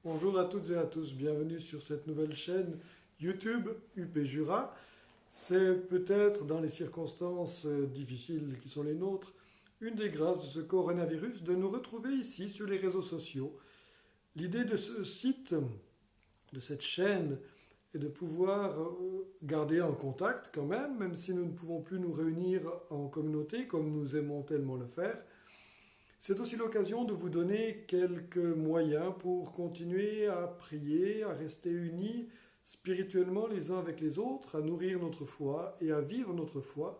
Bonjour à toutes et à tous, bienvenue sur cette nouvelle chaîne YouTube UP Jura. C'est peut-être dans les circonstances difficiles qui sont les nôtres, une des grâces de ce coronavirus de nous retrouver ici sur les réseaux sociaux. L'idée de ce site, de cette chaîne, est de pouvoir garder en contact quand même, même si nous ne pouvons plus nous réunir en communauté comme nous aimons tellement le faire. C'est aussi l'occasion de vous donner quelques moyens pour continuer à prier, à rester unis spirituellement les uns avec les autres, à nourrir notre foi et à vivre notre foi.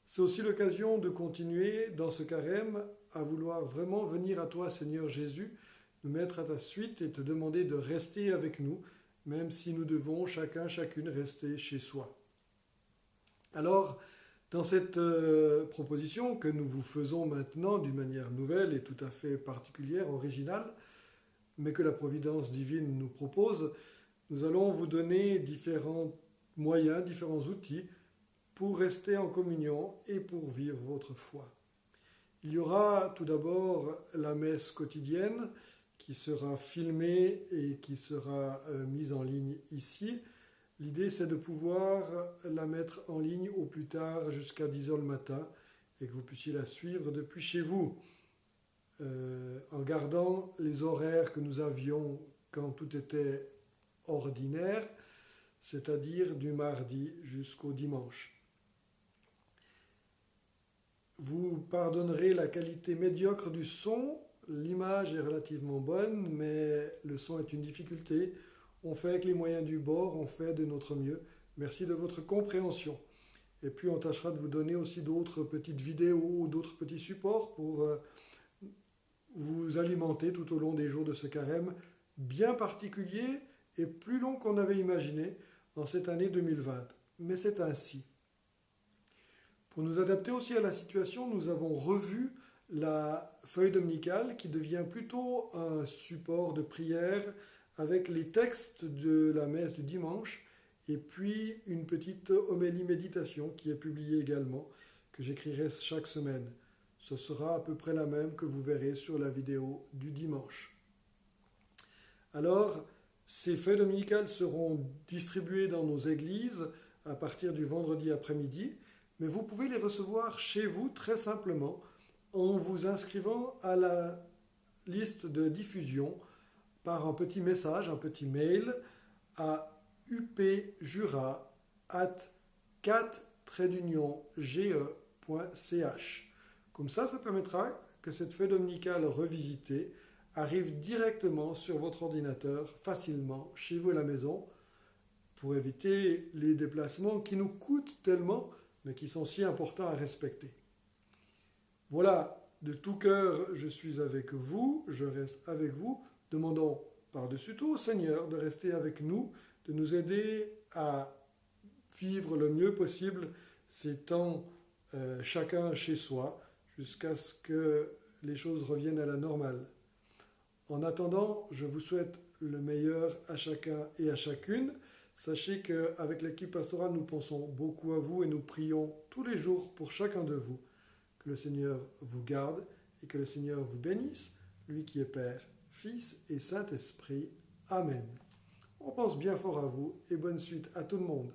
C'est aussi l'occasion de continuer dans ce carême à vouloir vraiment venir à toi, Seigneur Jésus, nous mettre à ta suite et te demander de rester avec nous, même si nous devons chacun, chacune rester chez soi. Alors, dans cette proposition que nous vous faisons maintenant d'une manière nouvelle et tout à fait particulière, originale, mais que la providence divine nous propose, nous allons vous donner différents moyens, différents outils pour rester en communion et pour vivre votre foi. Il y aura tout d'abord la messe quotidienne qui sera filmée et qui sera mise en ligne ici. L'idée, c'est de pouvoir la mettre en ligne au plus tard jusqu'à 10 heures le matin et que vous puissiez la suivre depuis chez vous, en gardant les horaires que nous avions quand tout était ordinaire, c'est-à-dire du mardi jusqu'au dimanche. Vous pardonnerez la qualité médiocre du son. L'image est relativement bonne, mais le son est une difficulté. On fait avec les moyens du bord, on fait de notre mieux. Merci de votre compréhension. Et puis on tâchera de vous donner aussi d'autres petites vidéos ou d'autres petits supports pour vous alimenter tout au long des jours de ce carême bien particulier et plus long qu'on avait imaginé en cette année 2020. Mais c'est ainsi. Pour nous adapter aussi à la situation, nous avons revu la feuille dominicale qui devient plutôt un support de prière avec les textes de la messe du dimanche et puis une petite homélie méditation qui est publiée également, que j'écrirai chaque semaine. Ce sera à peu près la même que vous verrez sur la vidéo du dimanche. Alors, ces feuilles dominicales seront distribuées dans nos églises à partir du vendredi après-midi, mais vous pouvez les recevoir chez vous très simplement en vous inscrivant à la liste de diffusion par un petit message, un petit mail à upjura@4-ge.ch. Comme ça permettra que cette feuille dominicale revisitée arrive directement sur votre ordinateur facilement chez vous à la maison pour éviter les déplacements qui nous coûtent tellement mais qui sont si importants à respecter. Voilà, de tout cœur, je suis avec vous, je reste avec vous. Demandons par-dessus tout au Seigneur de rester avec nous, de nous aider à vivre le mieux possible ces temps chacun chez soi, jusqu'à ce que les choses reviennent à la normale. En attendant, je vous souhaite le meilleur à chacun et à chacune. Sachez qu'avec l'équipe pastorale, nous pensons beaucoup à vous et nous prions tous les jours pour chacun de vous. Que le Seigneur vous garde et que le Seigneur vous bénisse, lui qui est Père, Fils et Saint-Esprit. Amen. On pense bien fort à vous et bonne suite à tout le monde.